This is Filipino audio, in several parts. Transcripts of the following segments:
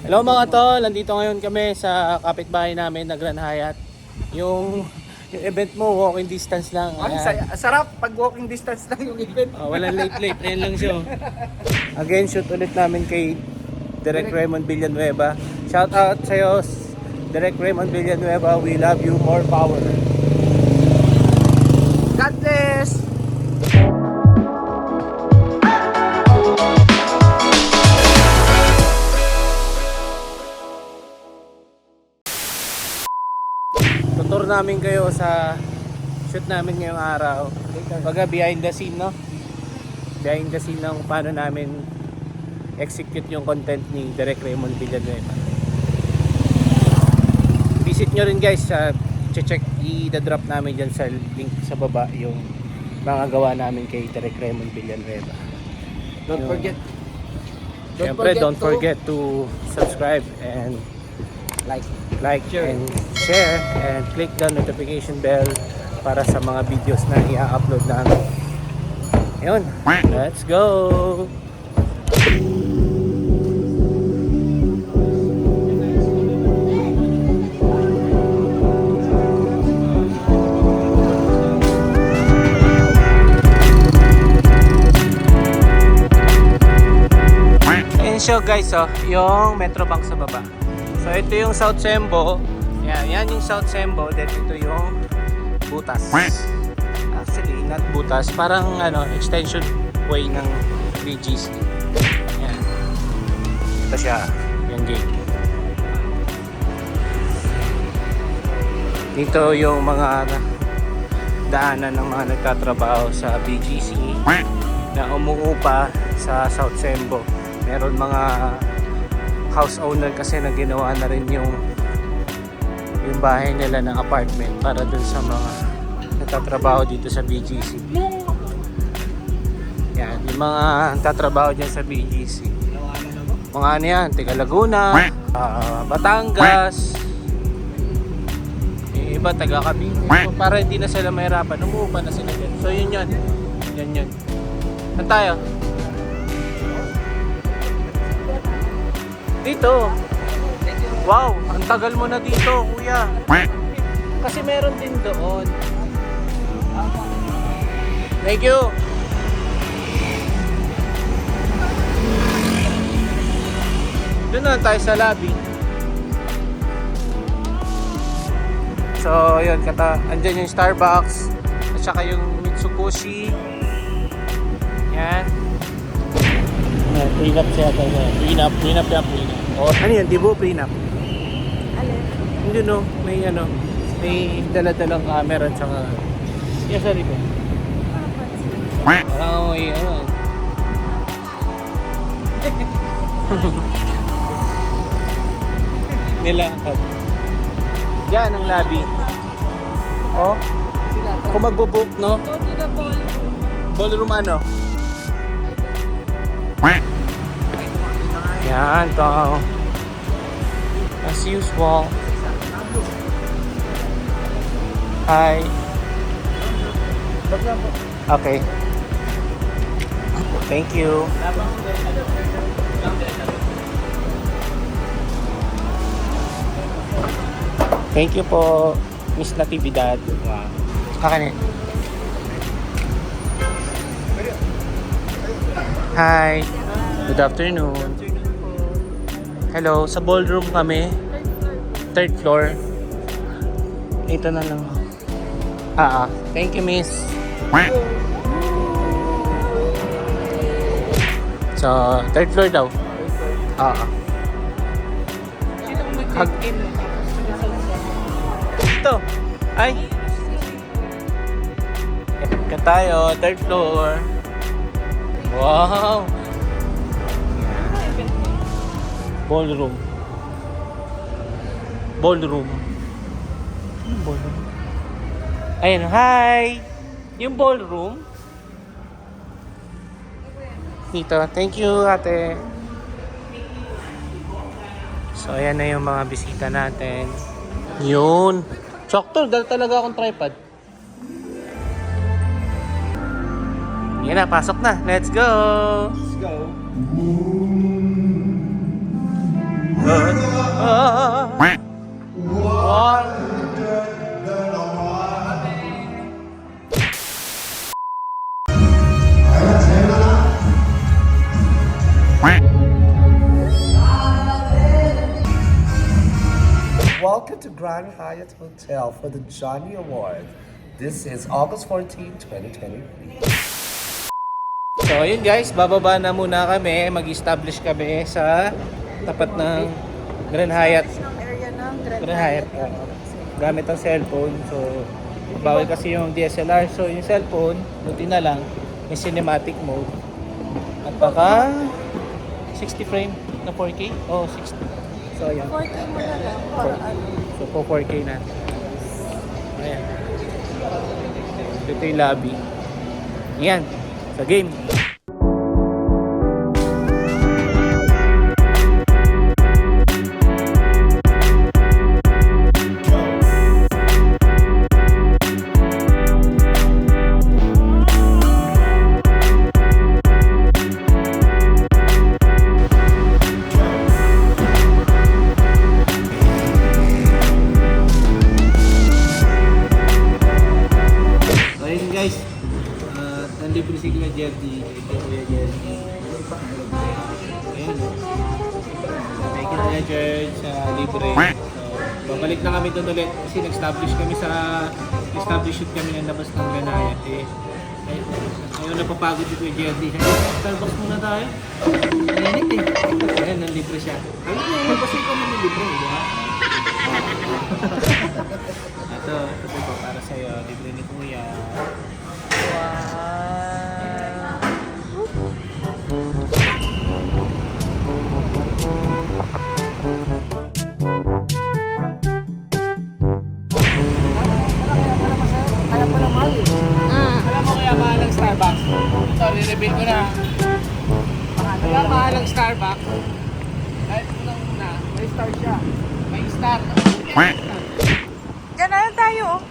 Hello mga tol, nandito ngayon kami sa kapitbahay namin na Grand Hyatt. Yung event mo, walking distance lang. Sarap pag walking distance lang yung event. Walang late, ayun lang siya. Again, shoot ulit namin kay Direk Raymond Villanueva. Shout out sa'yo, Direk Raymond Villanueva. We love you, more power. God bless! Tutur namin kayo sa shoot namin ngayong araw. Baga behind the scene, no? Behind the scene ng paano namin execute yung content ni Direk Raymond Villanueva. Visit nyo rin guys, check i-drop namin dyan sa link sa baba yung mga gawa namin kay Direk Raymond Villanueva. Don't forget to subscribe and like Share. and share and click the notification bell para sa mga videos na i-upload namin. Ayun, let's go! Ayun siya guys, yung Metrobank sa baba. So ito yung South Sembo. Yan yung South Sembo. Then ito yung butas. Actually, not butas. Parang extension way ng BGC. Yan. Ito siya. Yung gate. Dito yung mga daanan ng mga nagtatrabaho sa BGC na umuupa sa South Sembo. Meron mga house owner kasi na ginawa na rin yung bahay nila ng apartment para dun sa mga nagtatrabaho dito sa BGC. Yan, yung mga nagtatrabaho dyan sa BGC. Mga ano yan, Tiga Laguna, Batangas, yung iba taga Cavite. So, para hindi na sila mahirapan, umuupa na sila dyan. So yun. Yan. Saan tayo? Dito. Wow, ang tagal mo na dito, kuya. Kasi meron din doon. Thank you. Doon na tayo sa lobby. So, yun, andyan yung Starbucks at saka yung Mitsukoshi. Yan. Prenup siya tayo. Prenup. Oh, ano yan? Di ba prenup? Alin? Hindi no, may dala-dalang camera at saka yes, sorry po. Parang may nilakad. Diyan ang lobby. Oh, kung magbo-book, no? Go to the Ballroom ano? Yan, to. As usual. Hi. Okay. Thank you. Thank you po, Miss Natividad. Wow. Akin Hi. Good afternoon. Hello, sa ballroom kami. Third floor. Ito na lang. Thank you, miss. So, third floor daw. Ito. Ay. Ito tayo, third floor. Wow. Ballroom. Ayan, hi! Yung ballroom. Dito, thank you ate. So, ayan na yung mga bisita natin. Yun. Sakto, dahil talaga akong tripod. Yan na, pasok na. Let's go! Let's go. Welcome to Grand Hyatt Hotel for the Johnny Award. This is August 14, 2023. So ayun guys, bababa na muna kami. Mag-establish kami sa tapat ng Grand Hyatt. Area ng Grand Hyatt. Gamit ang cellphone. So bawal kasi yung DSLR. So yung cellphone, buti na lang, may cinematic mode. At baka 60 frame na 4K? Oh, 60. So ayan. 4K mo na lang para ano. So po 4K na. Ayan. Ito yung lobby. Ayan. Sa game. Ayun guys, nandito si Kuya Jerdy, Kuya Jerdy. Ayan. Thank you Kuya Jerdy sa libre. So, babalik na kami doon ulit kasi nag-establish kami kami ng labas ng Ganayat eh. Ngayon napapagod si Kuya Jerdy. Starbucks muna tayo. Mainit eh. Ayan, nanlibre siya. Alam mo, kasi kami nanlibre, di ba? Ito po para sa'yo, libre ni Kuya. Alam mo naman eh. Alam mo kaya mahal ang Starbucks? Ito, re-reveal ko na. Kaya mahal ang Starbucks? Dahil una, may star siya. May star. Diyan na lang tayo. Oh.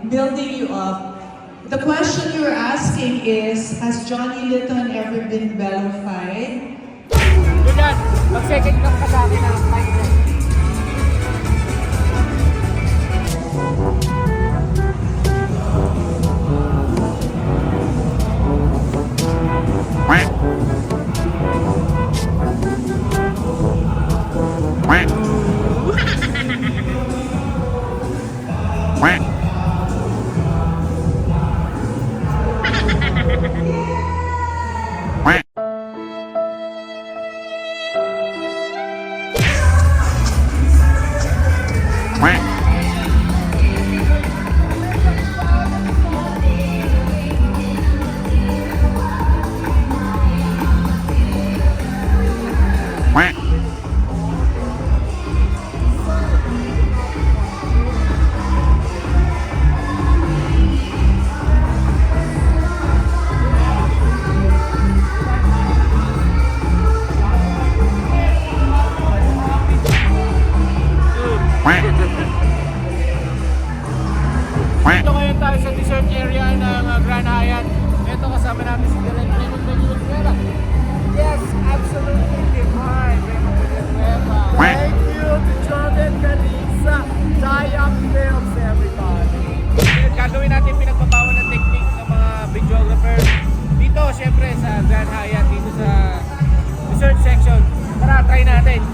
Building you up. The question you were asking is, has Johnny Litton ever been bellified? Ganyan, mag-second lang ka sa akin ng mic. Dito ngayon tayo sa dessert area ng Grand Hyatt. Ito kasama natin si Direk Raymond Venezuela. Yes, absolutely divine, Raymond Venezuela. Thank you to Jordan Calisa, Diam Films, everybody. Gagawin natin pinagbabawan ng technique ng mga videographer. Dito, syempre, sa Grand Hyatt, dito sa dessert section. Tara, try natin.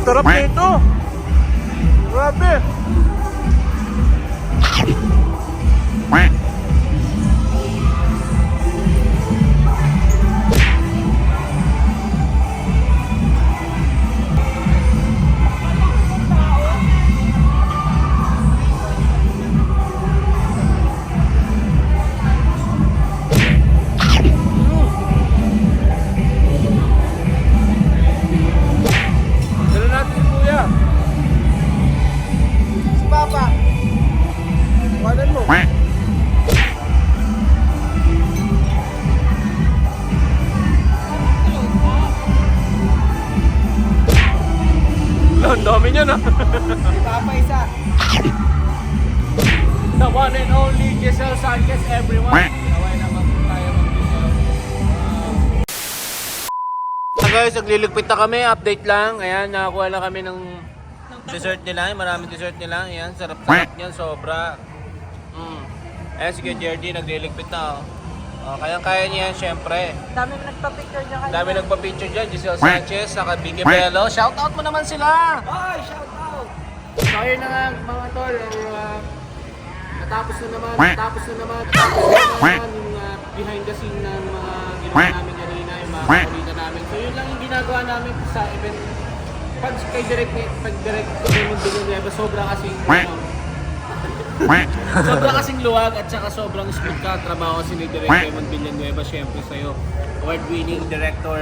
Sarap nito. Grabe. Papa isa. The one and only Giselle Sanchez, everyone. Naway naman po tayo mag-Giselle. Guys, nagliligpit na kami, update lang. Ayan, nakakuha na kami ng dessert nila. Maraming dessert nila. Ayan, sarap-sarap niyan, sobra. Ayan, si Kuya Jerdy, nagliligpit na. Kayang-kaya niya yan, syempre. Dami nagpa-picture dyan kanina. Dami nagpa-picture dyan, Giselle Sanchez, saka Vicky Bello. Shoutout mo naman sila! Ay, shout out! So ayun na nga mga tol, natapos na naman yung behind the scene ng mga ginawa namin kanina, yung mga kakulita namin. So yun lang yung ginagawa namin sa event. Pag direct Raymond Villanueva, sobra kasing luwag at saka sobrang smooth ka trabaho si Direct Raymond Villanueva, syempre sa'yo. Award-winning director,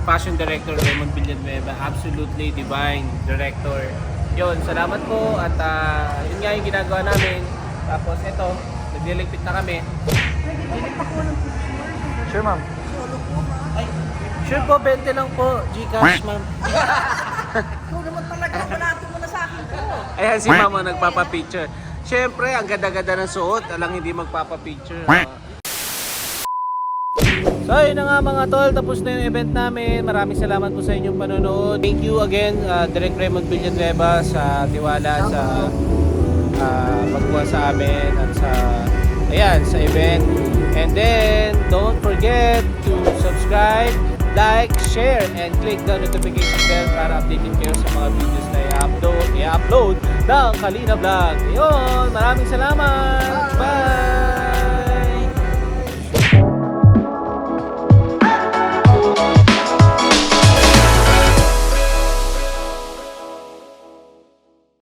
fashion director Raymond Villanueva, absolutely divine director. Yun, salamat po at yun nga yung ginagawa namin. Tapos ito, nagliligpit na kami. Sure ma'am. Ay, sure po, 20 lang po, Gcash ma'am. Ikaw naman talaga, balato mo na sa akin ko. Ayan si mama nagpapapicture. Siyempre, ang ganda-ganda ng suot, alang hindi magpapapicture. So yun na nga mga tol, tapos na yung event namin. Maraming salamat po sa inyong panonood. Thank you again, Direct Raymond Villanueva, sa tiwala, sa pagkuha sa amin at sa event. And then, don't forget to subscribe, like, share, and click the notification bell para updated kayo sa mga videos na i-upload ng Kalina Vlog. Ayun, maraming salamat!